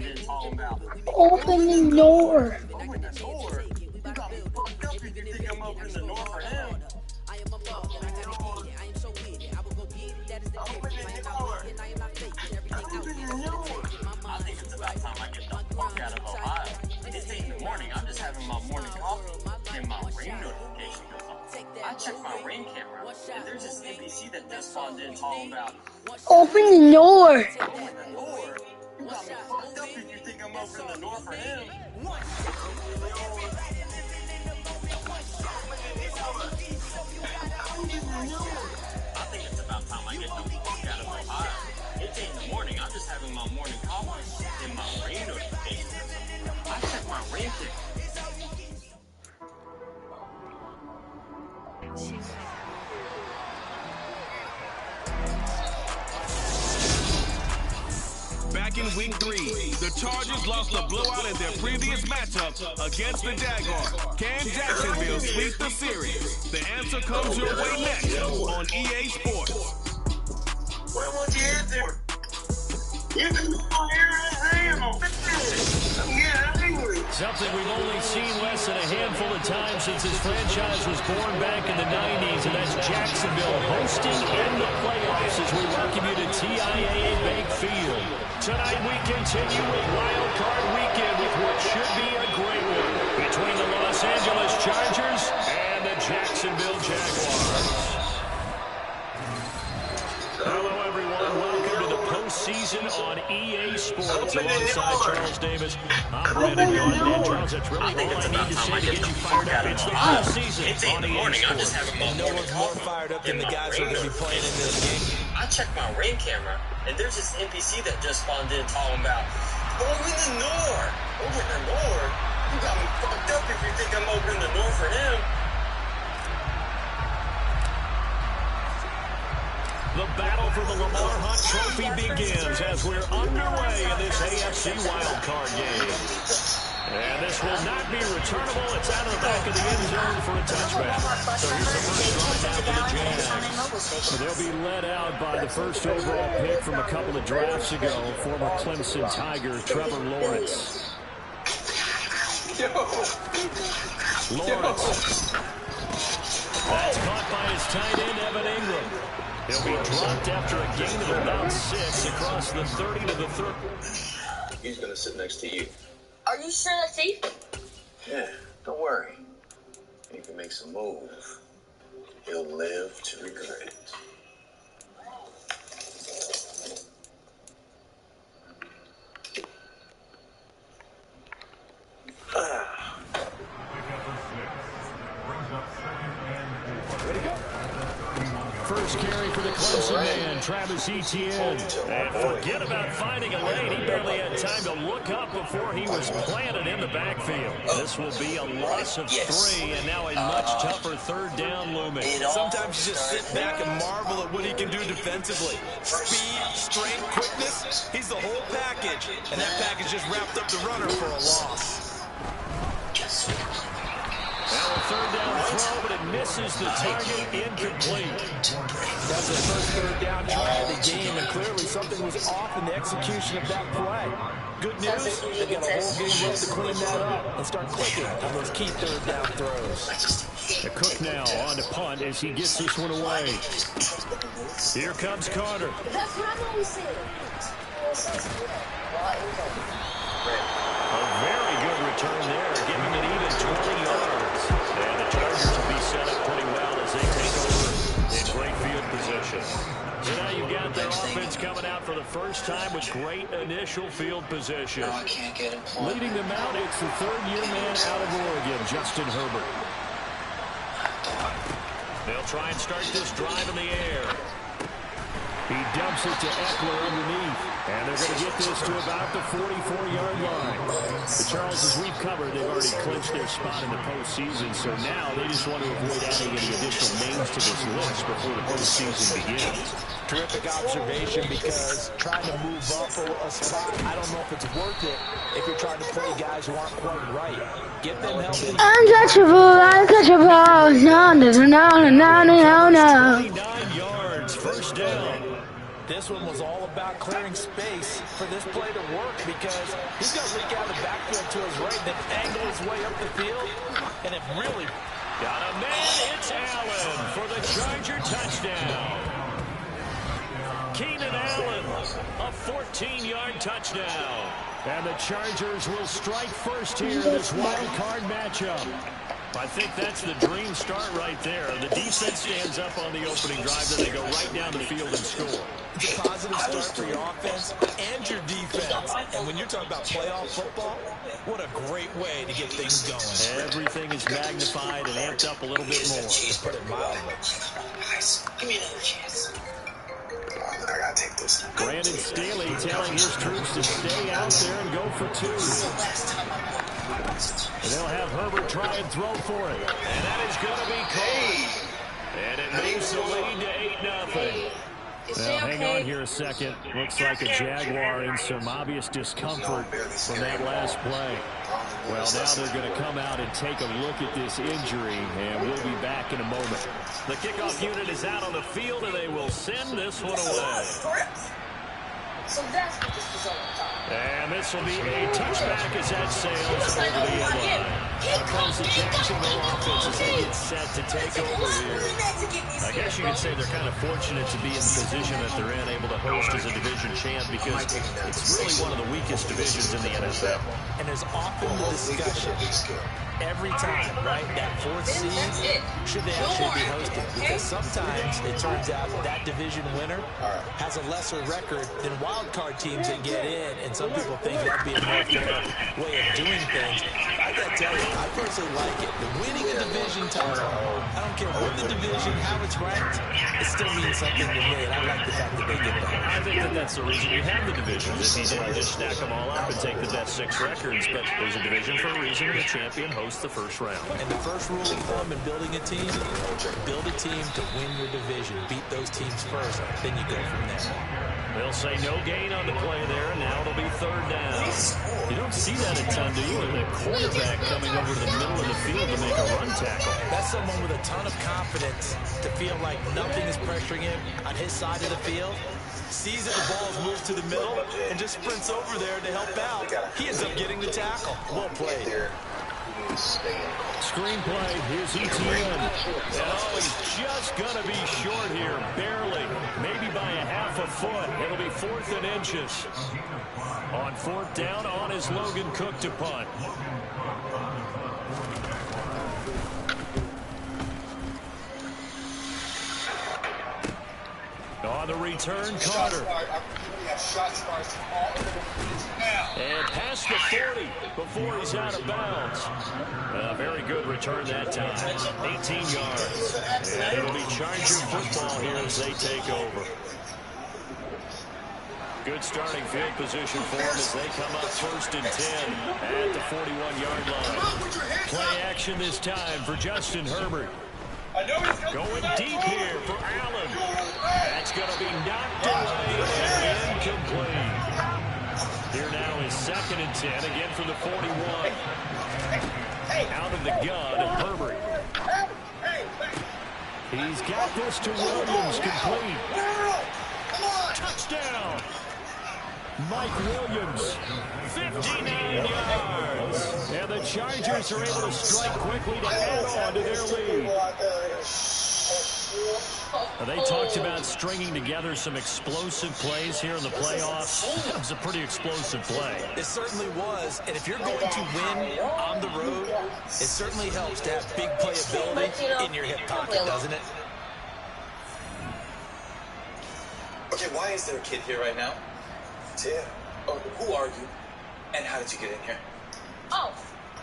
responded talking about. Open the door. Open the door? You got me fucked up if you think I'm opening the door for him. I think it's about time I get the fuck out of Ohio. It's 8 in the morning. I'm just having my morning coffee, and my rain notification goes on. I check my rain camera, and there's this NPC that just spawned in talking about. Open the door. Open the door? You got me fucked up if you think I'm opening the door for him. I think it's about time I get the fuck out of Ohio. It's 8 in the morning. I'm just having my morning coffee, and my rain notification goes on. I check my rain camera. Back in week 3, the Chargers lost a blowout in their previous matchup against the Jaguars. Can Jacksonville sweep the series? The answer comes your way next on EA Sports. What was the answer? You can go here and I'm getting angry. Something we've only seen less than a handful of times since this franchise was born back in the 90s, and that's Jacksonville hosting in the playoffs as we welcome you to TIAA Bank Field. Tonight we continue with Wild Card Weekend with what should be a great one between the Los Angeles Chargers and the Jacksonville Jaguars. Hello, everyone. Welcome to the postseason on EA Sports alongside Charles Davis. I'm Brandon Gordon. And Charles, that's really all I need to say to get you fired up. It's the postseason. It's 8 in the morning. I'm just having my No one's more fired up than the guys who are going to be playing in this game. I check my rain camera, and there's this NPC that just spawned in talking about, open the door. Open the door? You got me fucked up if you think I'm opening the door for him. The battle for the Lamar Hunt Trophy begins as we're underway in this AFC wildcard game. And this will not be returnable. It's out of the back of the end zone for a touchback. So here's the first run down for the Jags. They'll be led out by the first overall pick from a couple of drafts ago, former Clemson Tiger Trevor Lawrence. Lawrence. That's caught by his tight end, Evan Ingram. He'll be dropped after a gain of about 6 across the 30 to the 30. He's going to sit next to you. Are you sure that's safe? Yeah, don't worry. He can make some move. He'll live to regret it. First carry for the Clemson man, Travis Etienne. And forget about finding a lane. He barely had time to look up before he was planted in the backfield. This will be a loss of 3, and now a much tougher third down looming. Sometimes you just sit back and marvel at what he can do defensively. Speed, strength, quickness, he's the whole package. And that package just wrapped up the runner for a loss. Now a third down throw, but it misses the target, incomplete. That's the first third down try of the game, and clearly something was off in the execution of that play. Good news, they've got a whole game left to clean that up and start clicking on those key third down throws. The Cook now on to punt as he gets this one away. Here comes Carter. That's what I'm always saying. A very good return there, giving it even 20 yards. And the Chargers will be set up pretty well as they take over in great field position. So now you've got their offense coming out for the first time with great initial field position. No, I can't get him. Leading them out, it's the third-year man out of Oregon, Justin Herbert. They'll try and start this drive in the air. He dumps it to Eckler underneath. And they're going to get this to about the 44-yard line. The Charles, as we've covered, they've already clinched their spot in the postseason. So now they just want to avoid adding any additional names to this list before the postseason begins. Terrific observation, because trying to move up a spot, I don't know if it's worth it if you're trying to play guys who aren't quite right. Get them help. Untouchable. No, no, no, no, no, no, no. 29 yards, first down. This one was all about clearing space for this play to work because he's going to leak out of the backfield to his right and then angle his way up the field. And it really got a man. It's Allen for the Charger touchdown. Keenan Allen, a 14-yard touchdown. And the Chargers will strike first here in this wild card matchup. I think that's the dream start right there. The defense stands up on the opening drive, then they go right down the field and score. It's a positive start for your offense and your defense. And when you're talking about playoff football, what a great way to get things going. Everything is magnified and amped up a little bit more. To put it mildly. Guys, give me another chance. I gotta take this. Brandon Staley telling his troops to stay out there and go for two. And they'll have Herbert try and throw for it. And that is going to be caught. And it moves the lead to 8-0. Now, hang on here a second. Looks like a Jaguar in some obvious discomfort from that last play. Well, now they're going to come out and take a look at this injury, and we'll be back in a moment. The kickoff unit is out on the field, and they will send this one away. So that's what this was all about. And this will be a touchback as that sails over the end line. Here comes the Jacksonville offense as they get set to take over here. I guess you could say they're kind of fortunate to be in the position that they're in, able to host as a division champ, because it's really one of the weakest divisions in the NFL. And there's often the discussion every time, right, that fourth seed, should they actually be hosted? Because sometimes it turns out that division winner has a lesser record than wild card teams that get in, and some people think that'd be a more fair way of doing things. I gotta tell you, I personally like it. The winning a division title, I don't care what the division, how it's ranked, it still means something to me, and I like the fact that they get the host. I think that that's the reason you have the divisions. If you didn't just stack them all up and take the best 6 records, but there's a division for a reason, and the champion hosts the first round. And the first rule of thumb in building a team, build a team to win your division. Beat those teams first, then you go from there. They'll say no gain on the play there, and now it'll be 3rd down. You don't see that a ton, do you? The quarterback coming over to the middle of the field to make a run tackle. That's someone with a ton of confidence to feel like nothing is pressuring him on his side of the field. Sees that the ball's moved to the middle and just sprints over there to help out. He ends up getting the tackle. Well played. Screenplay, here's ETN. And he's just going to be short here, barely. Maybe by a half a foot. It'll be 4th and inches. On 4th down, on is Logan Cook to punt. On the return, Carter. And past the 40 before he's out of bounds. Very good return that time. 18 yards. And it'll be Charger football here as they take over. Good starting field position for them as they come up 1st and 10 at the 41-yard line. Play action this time for Justin Herbert. Going deep here for Allen. That's going to be knocked away and incomplete. Here now is 2nd and 10, again from the 41. Out of the gun, and Herbert. He's got this to Williams, complete. Touchdown. Mike Williams, 59 yards. And the Chargers are able to strike quickly to add on to their lead. They talked about stringing together some explosive plays here in the playoffs. That was a pretty explosive play. It certainly was. And if you're going to win on the road, it certainly helps to have big playability in your hip pocket, doesn't it? Okay, why is there a kid here right now? Tim. Oh, who are you? And how did you get in here? Oh,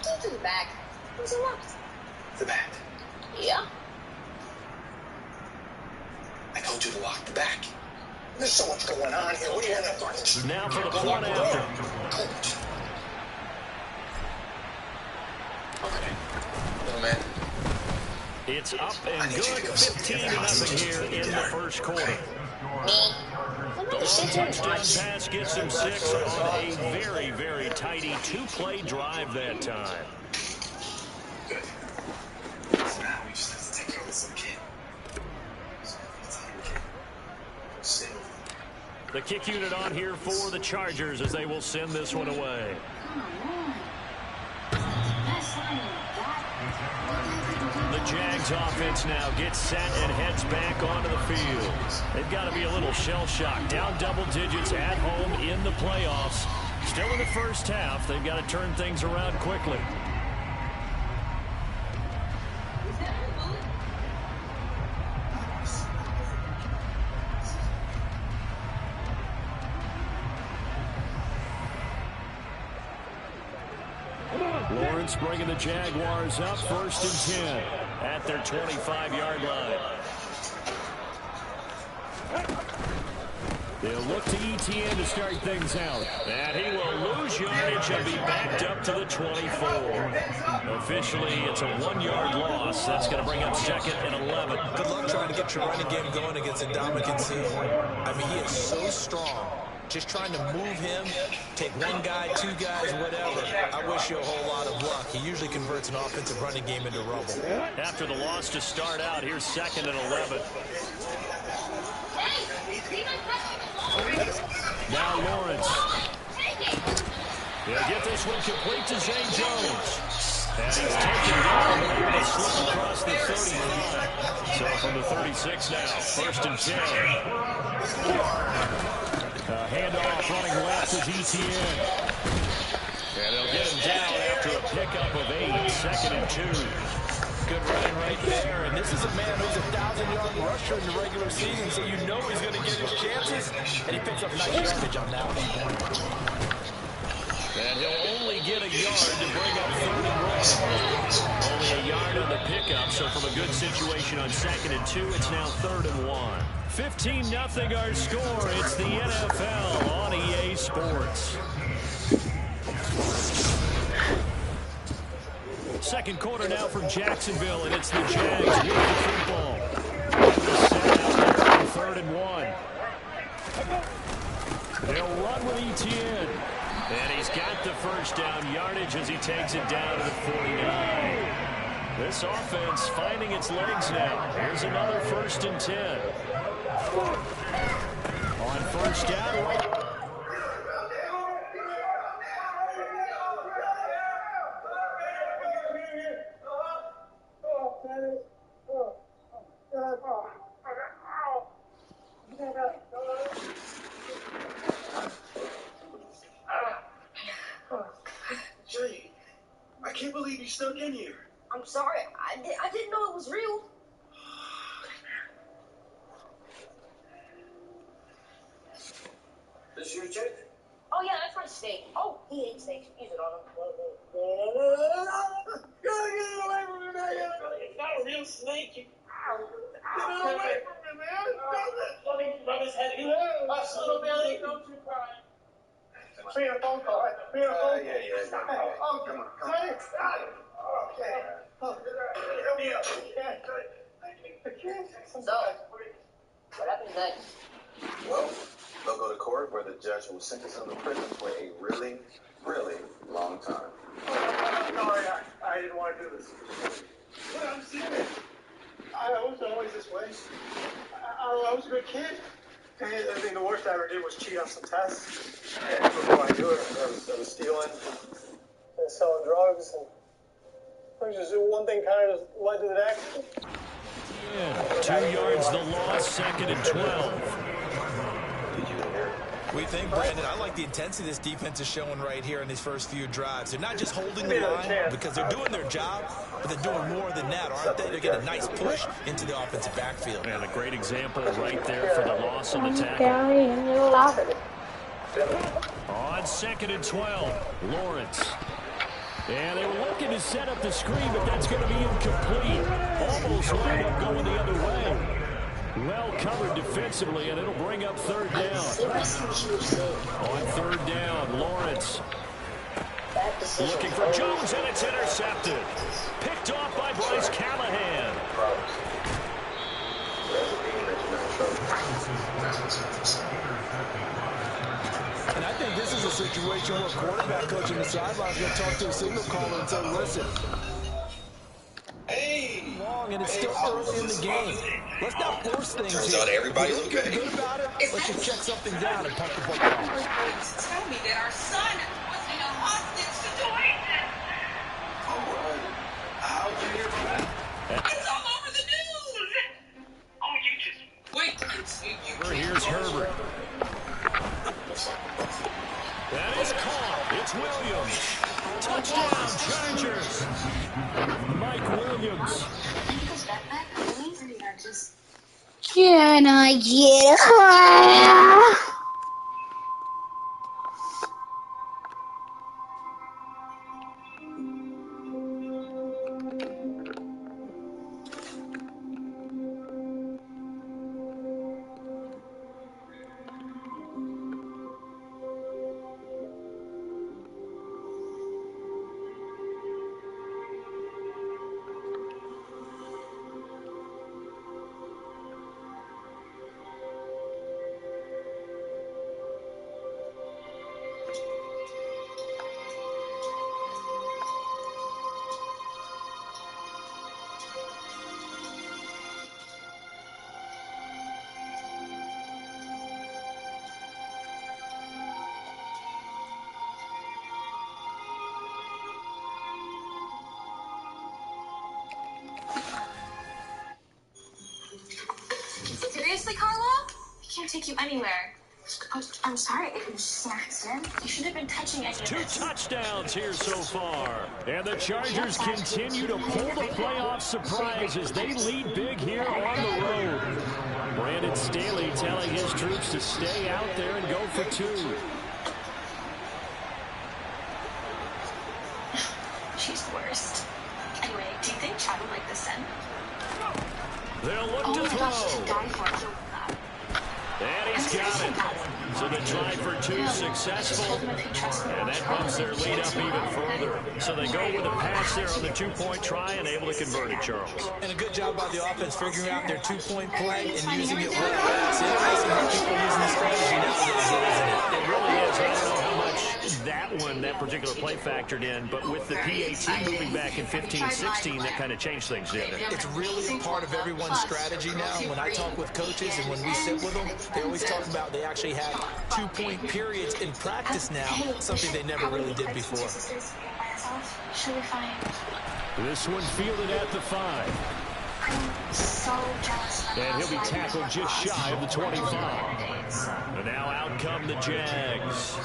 go to the back. Who's unlocked? The back. Yeah. I told you to lock the back. There's so much going on here. What do you have to Now for the point after. Okay. Little man. It's up and good. 15-0 here in the first quarter. The long touchdown pass gets him 6 on a very, very tidy 2-play drive that time. Good. So now we just have to take care of this little kid. The kick unit on here for the Chargers as they will send this one away. The Jags offense now gets set and heads back onto the field. They've got to be a little shell-shocked. Down double digits at home in the playoffs. Still in the first half. They've got to turn things around quickly. Lawrence bringing the Jaguars up 1st and 10 at their 25-yard line. They'll look to ETN to start things out. And he will lose yardage and be backed up to the 24. Officially, it's a 1-yard loss. That's going to bring up 2nd and 11. Good luck trying to get your running game going against Ndamukong Suh. I mean, he is so strong. Just trying to move him, take one guy, two guys, whatever. I wish you a whole lot of luck. He usually converts an offensive running game into rubble. After the loss to start out, here's 2nd and 11. Now Lawrence. He'll get this one complete to Zay Jones. And he's taken down and able to slip across the 35. So from the 36 now, 1st and 10. Handoff running left is ETN. And they'll get him down after a pickup of 8. 2nd and 2. Good running right there. And this is a man who's a 1,000-yard rusher in the regular season, so you know he's going to get his chances. And he picks up nice yardage on that one. And he'll only get a yard to bring up 3rd and 1. Only a yard on the pickup, so from a good situation on 2nd and 2, it's now 3rd and 1. 15-0 our score. It's the NFL on EA Sports. Second quarter now from Jacksonville, and it's the Jags with the football. Set out there on 3rd and 1. They'll run with ETN. And he's got the first down yardage as he takes it down to the 49. This offense finding its legs now. Here's another 1st and 10. On 1st down, right. Jay, I can't believe you snuck in here. I'm sorry. I didn't know it was real. This is your check? Oh, yeah, that's my steak. Oh, he hates steaks. Use it on him. Get away from me, man. It's not a real snake. Get away from me, man. Let me rub his head. Little Billy, don't you cry. Be a phone call. Be a phone call. Yeah. Oh, come on. Okay. Help me up. So, what happens next? Well, they'll go to court where the judge will sentence them to prison for a really, really long time. Sorry, I didn't want to do this. But I'm serious. I was always this way. I was a good kid. I think the worst I ever did was cheat on some tests. And before I knew it, I was stealing and selling drugs. And just one thing kind of led to the next. Yeah, 2 yards the loss, 2nd and 12. We think, Brandon, I like the intensity this defense is showing right here in these first few drives. They're not just holding the line because they're doing their job, but they're doing more than that, aren't they? They're getting a nice push into the offensive backfield. And a great example right there for the loss on the tackle. On 2nd and 12, Lawrence. And they were looking to set up the screen, but that's going to be incomplete. Almost lined up going the other way. Well covered defensively, and it'll bring up 3rd down. On 3rd down, Lawrence looking for Jones, and it's intercepted. Picked off by Bryce Callahan. And I think this is a situation where quarterback coach on the sideline is going to talk to a signal caller and say, listen. Hey! strong, and it's still early in the game. Let's not force things Turns here. out everybody's okay. Good about it. Let's just check something down and pump the football. Tell me that our son was in a hostage situation. Oh, what? How'd you hear about that? It's all over the news. Oh, you just wait until you Here's Herbert. That is caught. It's Williams. Touchdown, Chargers. Mike Williams. Can I get high? Seriously, Carla? I can't take you anywhere. Oh, I'm sorry. It was just an accident. You shouldn't have been touching any of Two this. touchdowns here so far. And the Chargers continue to pull the playoff surprise as they lead big here on the road. Brandon Staley telling his troops to stay out there and go for two. She's the worst. Anyway, do you think Chad would like this in? They'll look to throw. And he's got it. So the try for two successful. And that bumps their lead up even further. So they go with a pass there on the two-point try and able to convert it, Charles. And a good job by the offense figuring out their two-point play and using it well. It's interesting how people are using the strategy nowadays, isn't it? It really is. I don't know how much that particular play factored in, but with the PAT moving back in 15-16, that kind of changed things, didn't it? It's really a part of everyone's strategy now. When I talk with coaches and when we sit with them, they always talk about they actually have two-point periods in practice now, something they never really did before. She'll be fine. This one fielded at the 5. I'm so jealous. And he'll be tackled just shy of the 25. And now out come the Jags.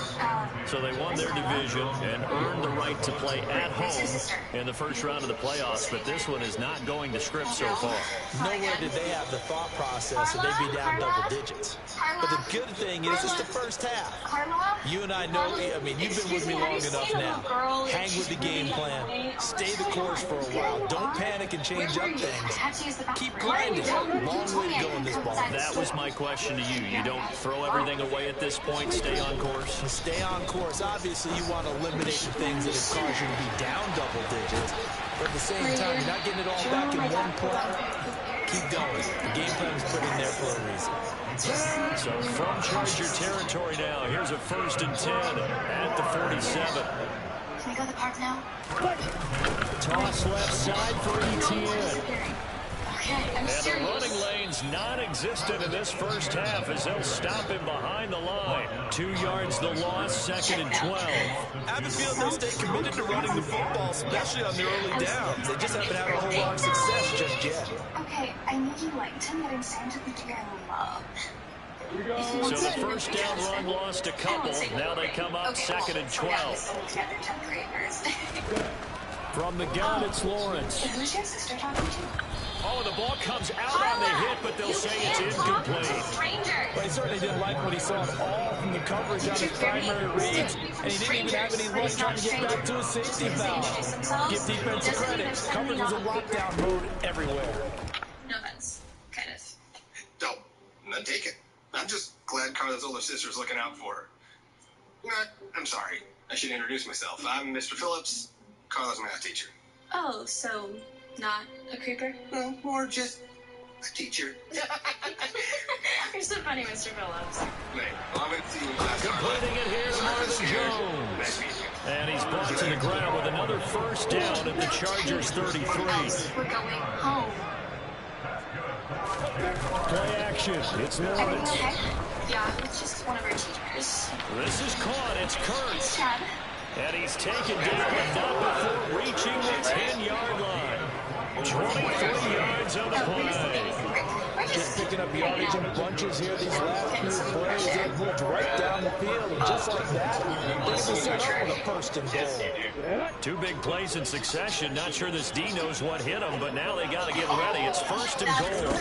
So they won their division and earned the right to play at home in the first round of the playoffs. But this one is not going to script so far. Nowhere did they have the thought process that they'd be down double digits. But the good thing is it's the first half. You and I know, I mean, you've been with me long enough now. Hang with the game plan. Stay the course for a while. Don't panic and change up things. Keep grinding. Long way to go in this ball. That was my question to you. You don't throw everything away at this point. Stay on course. Stay on course. Obviously, you want to eliminate the things that have caused you to be down double digits. But at the same time, you're not getting it all back in one play. Keep going. The game plan is put in there for a reason. So from Charger territory now, here's a 1st and 10 at the 47. Can we go to the park now? Toss left side for ETN. Okay, I'm And serious. the running lane's non-existent in this first half as they'll stop him behind the line. 2 yards the loss, 2nd and 12. I have a feeling they'll stay committed to running the football, especially on the early downs. They just haven't had a whole lot of success just yet. Okay, I know you liked him, but I'm starting to think you're gonna love. So the first down run lost a couple. Now they come up 2nd and 12. From the gun, it's Lawrence. Who's your sister talking to? Oh, the ball comes out on the hit, but they'll say it's incomplete. But he certainly didn't like what he saw at all from the coverage on his primary reads, and he didn't even have any luck trying to get back to a safety valve. Give defense credit. Coverage was in lockdown mode everywhere. No offense. Kind of. Don't. None taken. I'm just glad Carla's older sister's looking out for her. I'm sorry. I should introduce myself. I'm Mr. Phillips, Carla's math teacher. Oh, so not a creeper? No, more just a teacher. You're so funny, Mr. Phillips. Hey, well, I'm going to see you in class, Carla. Completing it here to Marvin Jones. Nice meeting you. And he's brought to the ground with another first down at the Chargers 33. We're going home. Play action. It's Lawrence. Okay. Yeah, it's just one of our teachers. This is caught. It's Thanks, Kurtz. Chad. And he's taken down, but not before reaching the 10-yard line. 23 yards on the play. Just picking up yardage in bunches here. These last few plays, they moved right down the field. And just like that, they can be set up with a first and goal. Two big plays in succession. Not sure this D knows what hit him, but now they got to get ready. It's first and goal.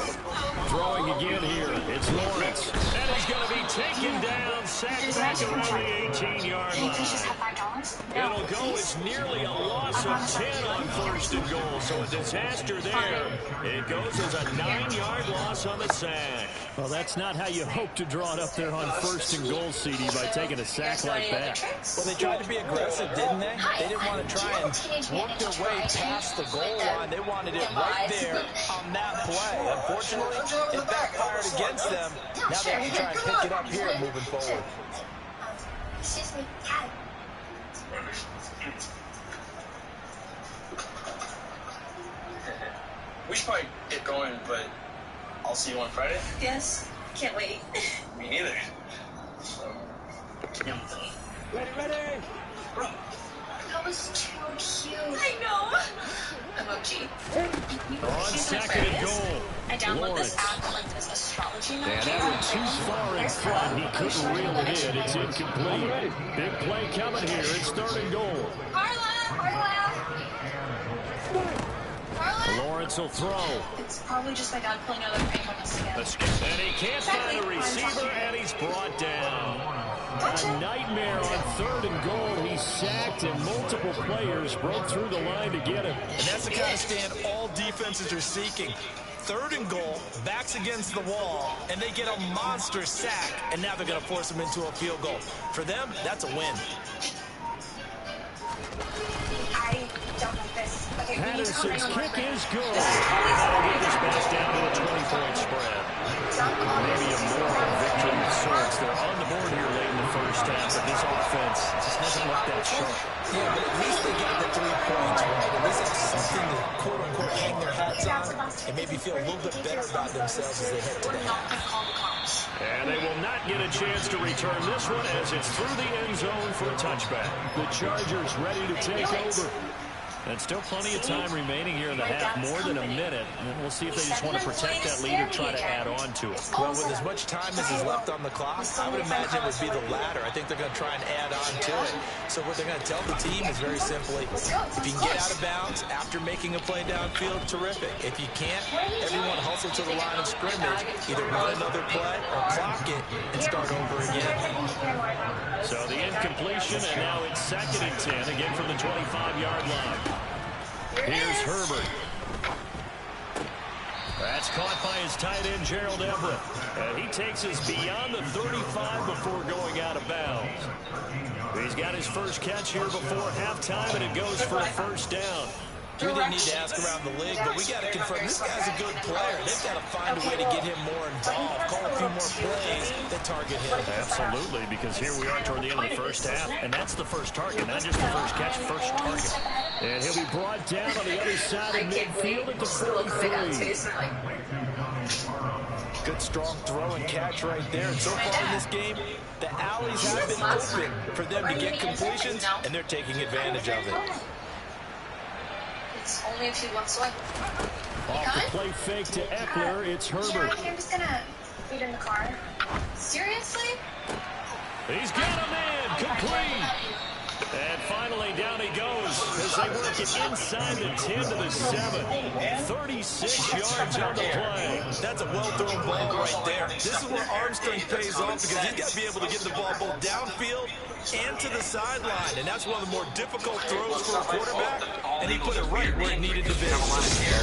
Throwing again here. It's Lawrence. And he's going to be taken down, sacked back around the 18-yard line. It'll go as nearly a loss of 10 on first and goal. So a disaster there. It goes as a 9-yard loss on the sack. Well, that's not how you hope to draw it up there on first and goal, CD, by taking a sack like that. Well, they tried to be aggressive, didn't they? They didn't want to try and work their way past the goal line. They wanted it right there on that play. Unfortunately, it backfired against them. Now they have to try and pick it up here moving forward. Excuse me, Dad. We should probably get going, but I'll see you on Friday. Yes, can't wait. Me neither. Ready. Bro. That was too cute. I know. Emoji. On second and goal. I download Lawrence. this app like this astrology emoji. And that went too far in front. He couldn't reel it in. It's incomplete. Big play coming here. It's third and goal. Carla. Lawrence will throw. It's probably just my dad pulling another prank on us again. And he can't find a receiver, and he's brought down. A nightmare on third and goal. He's sacked, and multiple players broke through the line to get him. And that's the kind of stand all defenses are seeking. Third and goal, backs against the wall, and they get a monster sack, and now they're going to force them into a field goal. For them, that's a win. I don't like this. Okay, Patterson's kick is good. That'll get us back down to a 20-point spread. Maybe a moral victory of sorts. They're on the board here late in the first half, but this offense just hasn't looked that sharp. Yeah, but at least they got the 3 points, right? At least that's something to quote-unquote hang their hats on and maybe feel a little bit better about themselves as they head to the house. And they will not get a chance to return this one as it's through the end zone for a touchback. The Chargers ready to take over. And still plenty of time remaining here in the half, more than a minute. And we'll see if they just want to protect that lead or try to add on to it. Well, with as much time as is left on the clock, I would imagine it would be the latter. I think they're going to try and add on to it. So what they're going to tell the team is very simply, if you can get out of bounds after making a play downfield, terrific. If you can't, everyone hustle to the line of scrimmage, either run another play or clock it and start over again. So the incompletion, and now it's second and 10, again from the 25-yard line. Here's Herbert. That's caught by his tight end, Gerald Everett. And he takes us beyond the 35 before going out of bounds. He's got his first catch here before halftime, and it goes for a first down. We didn't need to ask around the league, but we got to confirm this guy's a good player. They've got to find a way to get him more involved, call a few more plays that target him. Absolutely, because here we are toward the end of the first half, and that's the first target, not just the first catch, first target. And he'll be brought down on the other side of midfield at the 43. Good, strong throw and catch right there. And so far in this game, the alleys have been open for them to get completions, and they're taking advantage of it. It's only a few months away. Off the play fake to Eckler, it's Herbert. Yeah, I'm just gonna eat in the car. Seriously? He's got him in, complete. And finally, down he goes as they work it inside the 10 to the 7. 36 yards on the play. That's a well-thrown ball right there. This is where arm strength pays off because he's got to be able to get the ball both downfield and to the sideline. And that's one of the more difficult throws for a quarterback. And he put it right where it needed to be. A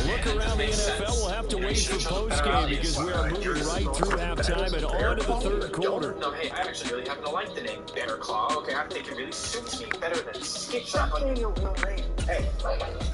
look around the NFL. We'll have to wait for postgame because we are moving right through halftime and on to the third quarter. No, hey, I actually really happen to like the name Bear Claw. Okay, I think it really suits me better than Skip. Stop playing your real name.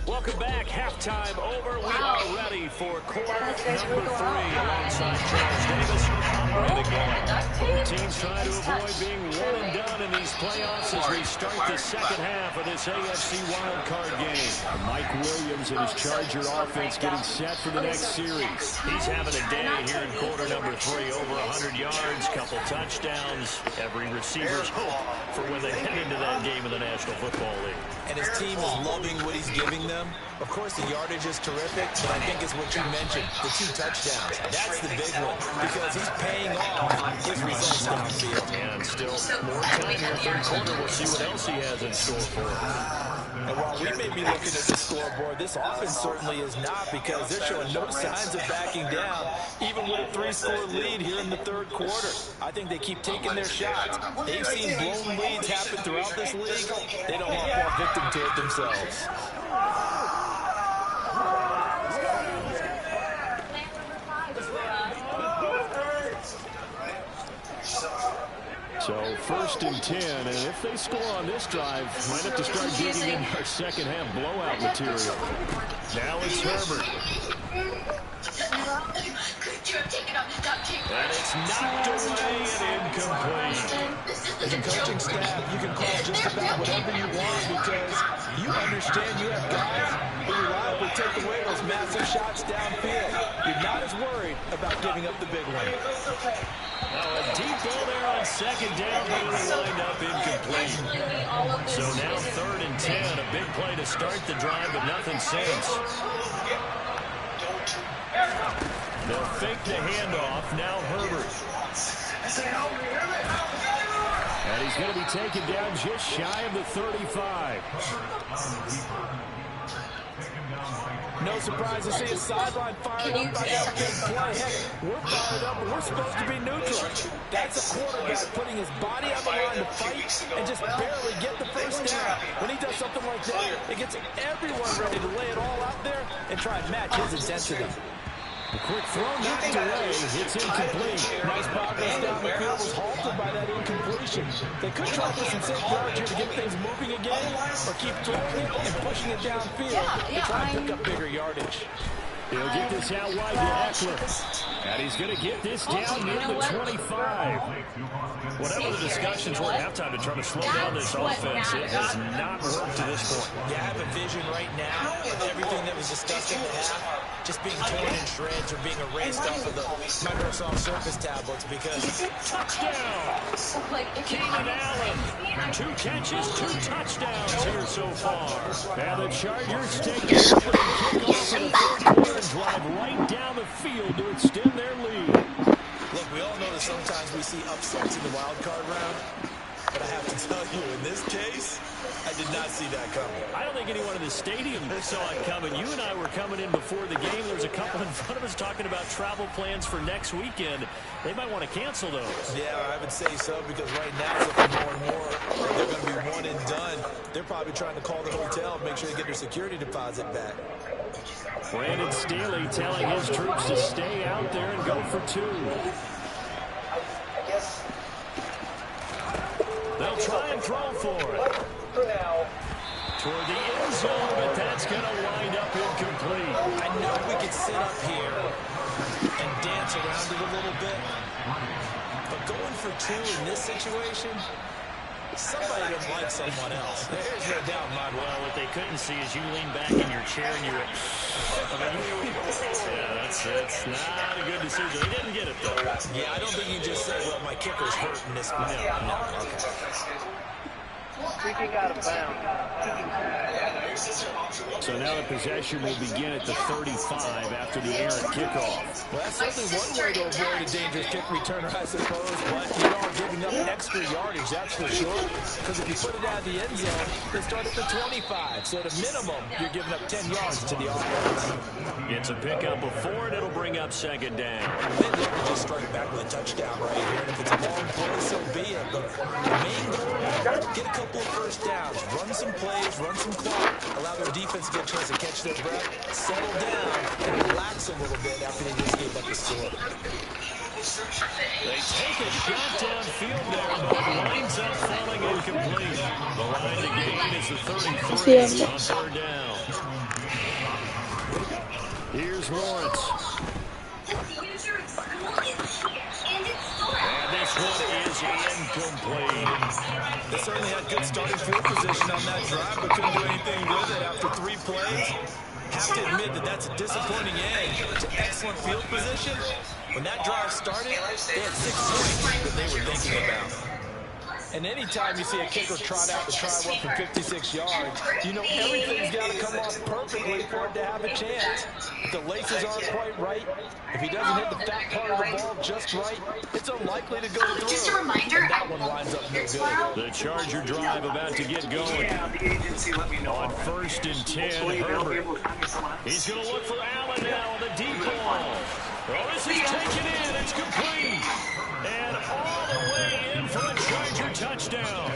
Welcome back. Halftime over. We are ready for quarter number 3 alongside Charles Davis. I'm Brandon Gaul. Both teams trying to avoid being one and done in these playoffs as we start the second half of this AFC wildcard game. Mike Williams and his Charger offense getting set for the next series. He's having a day here in quarter number 3. Over 100 yards, couple touchdowns. Every receiver's hope for when they head into that game in the National Football League. And his team is loving what he's giving them. Of course, the yardage is terrific, but I think it's what you mentioned, the 2 touchdowns. That's the big one, because he's paying off his results downfield. And still more time here, third quarter. We'll see what else he has in store for him. And while we may be looking at the scoreboard, this offense certainly is not, because they're showing no signs of backing down, even with a 3-score lead here in the third quarter. I think they keep taking their shots. They've seen blown leads happen throughout this league. They don't want to fall victim to it themselves. So first and 10, and if they score on this drive, might have to start digging in our second half blowout material. Now it's Herbert. And it's knocked away and incomplete. As a coaching staff, you can call just about whatever you want, because you understand you have guys who reliably take away those massive shots downfield. You're not as worried about giving up the big one. A deep ball there on second down, but it'll wind up incomplete. So now third and 10, a big play to start the drive, but nothing since. They'll fake the handoff. Now Herbert. And he's going to be taken down just shy of the 35. No surprise to see a sideline fired up by that big play. Heck, we're fired up, but we're supposed to be neutral. That's a quarterback putting his body on the line to fight and just barely get the first down. When he does something like that, it gets everyone ready to lay it all out there and try and match his intensity. The quick throw knocked away. It's incomplete. Nice progress down the field was halted by that incompletion. They could try for some safe yards here to get things moving again, or keep throwing it and pushing it downfield to try and pick up bigger yardage. He'll get this out wide to Eckler. And he's going to get this down near the 25. Whatever the discussions were at halftime to try to slow down this offense, it has not worked to this point. Yeah, I have a vision right now of everything that was discussed in the half just being torn in shreds or being erased off of the Microsoft Surface tablets, because... Touchdown! Keenan Allen. 2 catches, 2 touchdowns here so far. And the Chargers take the opening kickoff in the third quarter and drive right down the field to extend their lead. Look, we all know that sometimes we see upsets in the wild card round, but I have to tell you, in this case, I did not see that coming. I don't think anyone in the stadium saw it coming. You and I were coming in before the game. There was a couple in front of us talking about travel plans for next weekend. They might want to cancel those. Yeah, I would say so, because right now, it's looking more and more they're going to be one and done. They're probably trying to call the hotel and make sure they get their security deposit back. Brandon Staley telling his troops to stay out there and go for 2. They'll try and throw for it. Toward the end zone, but that's going to wind up incomplete. I know we could sit up here and dance around it a little bit, but going for 2 in this situation, somebody didn't like someone else. There's no doubt in my mind. Well, what they couldn't see is you lean back in your chair and you're... yeah, that's not a good decision. They didn't get it, though. Yeah, I don't think you just said, well, my kicker's hurt in this one. No, okay. Kicking out of bounds. So now the possession will begin at the 35 after the errant kickoff. Well, that's certainly one way to avoid a dangerous kick returner, I suppose, but you are giving up extra yardage, that's for sure. Because if you put it out of the end zone, they start at the 25. So at a minimum, you're giving up 10 yards to the offense. It's a pickup of 4, and it'll bring up second down. They'd love to just strike back with a touchdown right here. And if it's a long play, so be it. But the main goal, get a couple of first downs, run some plays, run some clock, allow their defense to get a chance to catch their breath, settle down, and relax a little bit after they just gave up the score. They take a shot downfield there, but winds up falling incomplete. The line to gain is the 33 on third down. Here's Lawrence. And this one is incomplete. They certainly had good starting field position on that drive, but couldn't do anything with it after 3 plays. Have to admit that that's a disappointing end to excellent field position. When that drive started, they had 6 points that they were thinking about. And anytime you see a kicker trot out to try one for 56 yards, you know everything's got to come off perfectly for it to have a chance. If the laces aren't quite right, if he doesn't hit the fat part of the ball just right, it's unlikely to go through. Just a reminder, and that one winds up no good. The Charger drive about to get going. On 1st and 10, Herbert. He's going to look for Allen now on the deep ball. Oh, this is taken in. It's complete. And all the way in for a Charger touchdown.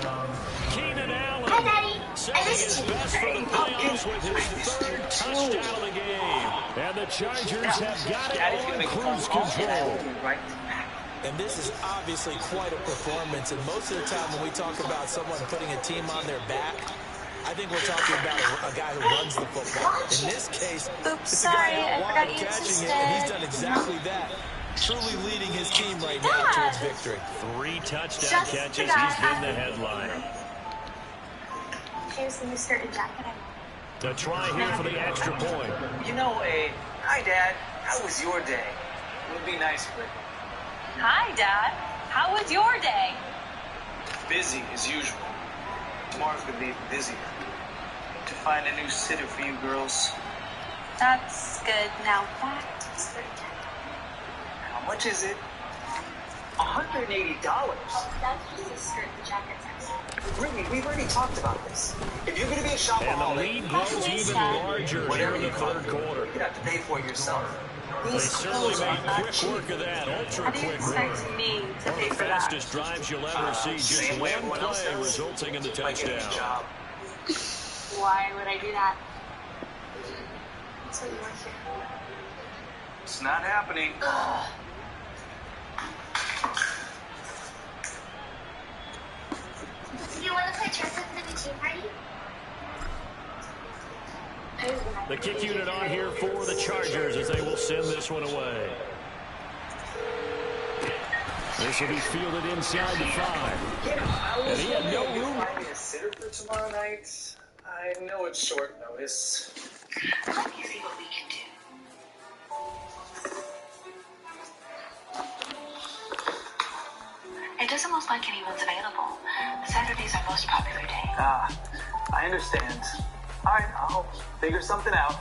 Keenan Allen setting his best for the playoffs with his 3rd touchdown of the game. And the Chargers have got it on cruise control. And this is obviously quite a performance. And most of the time when we talk about someone putting a team on their back, I think we're talking about a guy who runs the football. In this case, it's a guy out wide catching it, and he's done exactly that. Truly leading his team right now towards victory. 3 touchdown catches. He's been the headliner. Here's the new skirt and jacket. To try here for the extra point. You know, hi, Dad. How was your day? It would be nice, but... Hi, Dad. How was your day? Busy, as usual. Tomorrow's going to be busier. To find a new sitter for you girls. That's good. Now back to the skirt. How much is it? $180. That's just the skirt and jacket. Brittany, we've already talked about this. If you're going to be a shopaholic, and the lead grows even larger here in the 3rd quarter. You have to pay for it yourself. They certainly made quick work of that, ultra quick work. Me to pay The for that. fastest drives you'll ever see, just one play resulting in the touchdown. Why would I do that? That's what you want here. It's not happening. Do you want to play dress up for the team party? The kick unit on here for the Chargers as they will send this one away. This will be fielded inside the 5. And he had no room. Find me a sitter for tomorrow night. I know it's short notice. Let me see what we can do. It doesn't look like anyone's available. Saturdays are most popular day. I understand. All right, I'll figure something out.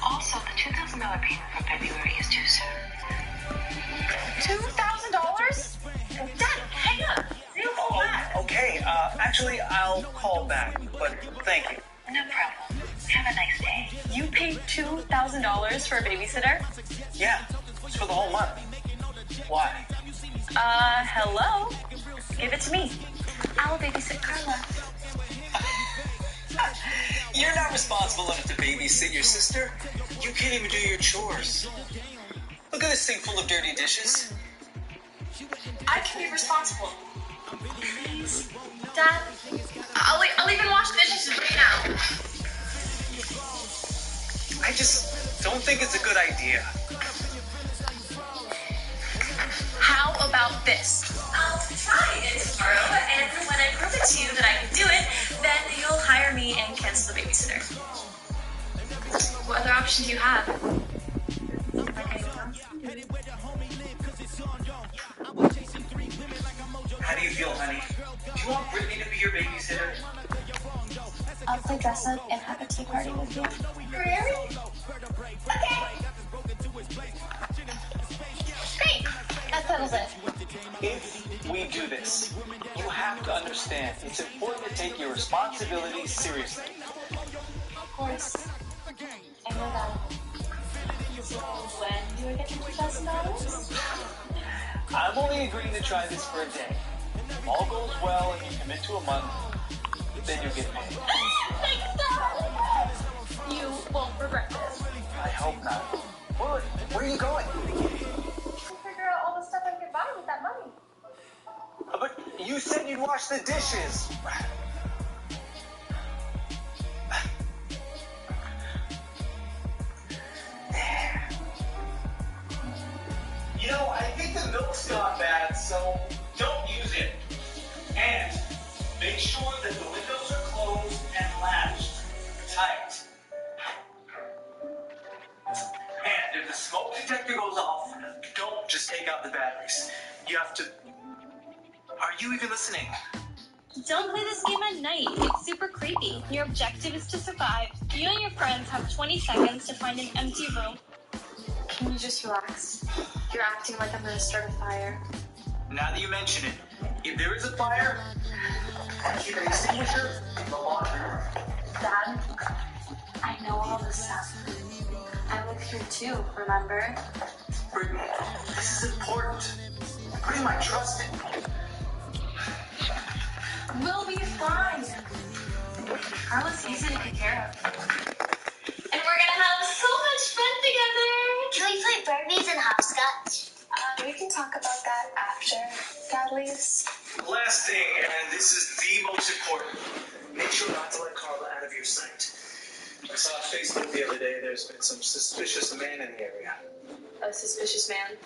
Also, the $2,000 payment for February is too soon. $2,000? Dad, hang up. You call back. Okay, actually, I'll call back, but thank you. No problem. Have a nice day. You paid $2,000 for a babysitter? Yeah, it's for the whole month. Why? Hello? Give it to me. I'll babysit Carla. You're not responsible enough to babysit your sister. You can't even do your chores. Look at this sink full of dirty dishes. I can be responsible. Please. Dad, I'll even wash the dishes right now. I just don't think it's a good idea. How about this? I'll try it tomorrow, and when I prove it to you that I can do it, then you'll hire me and cancel the babysitter. What other option do you have? How do you feel, honey? Do you want Brittany to be your babysitter? I'll play dress up and have a tea party with you. Really? Okay. Great. That settles it. If we do this, you have to understand it's important to take your responsibilities seriously. Of course. I know that. So when do I get $2,000? I'm only agreeing to try this for a day. If all goes well and you commit to a month, then you'll get paid. You won't regret this. I hope not. Where are you going? We'll figure out all the stuff I can buy with that money. But you said you'd wash the dishes. The windows are closed and latched tight. And if the smoke detector goes off, don't just take out the batteries. You have to... Are you even listening? Don't play this game at night. It's super creepy. Your objective is to survive. You and your friends have 20 seconds to find an empty room. Can you just relax? You're acting like I'm gonna start a fire. Now that you mention it, if there is a fire, keep an extinguisher in the laundry room. Dad, I know all this stuff. I live here too, remember? Brittany, this is important. I'm putting my trust in you. We'll be fine. Carla's easy to take care of. And we're gonna have so much fun together. Can we play Barbies and hopscotch? We can talk about that after Dad leaves. Last thing, and this is the most important, make sure not to let Carla out of your sight. I saw on Facebook the other day there's been some suspicious man in the area. A suspicious man?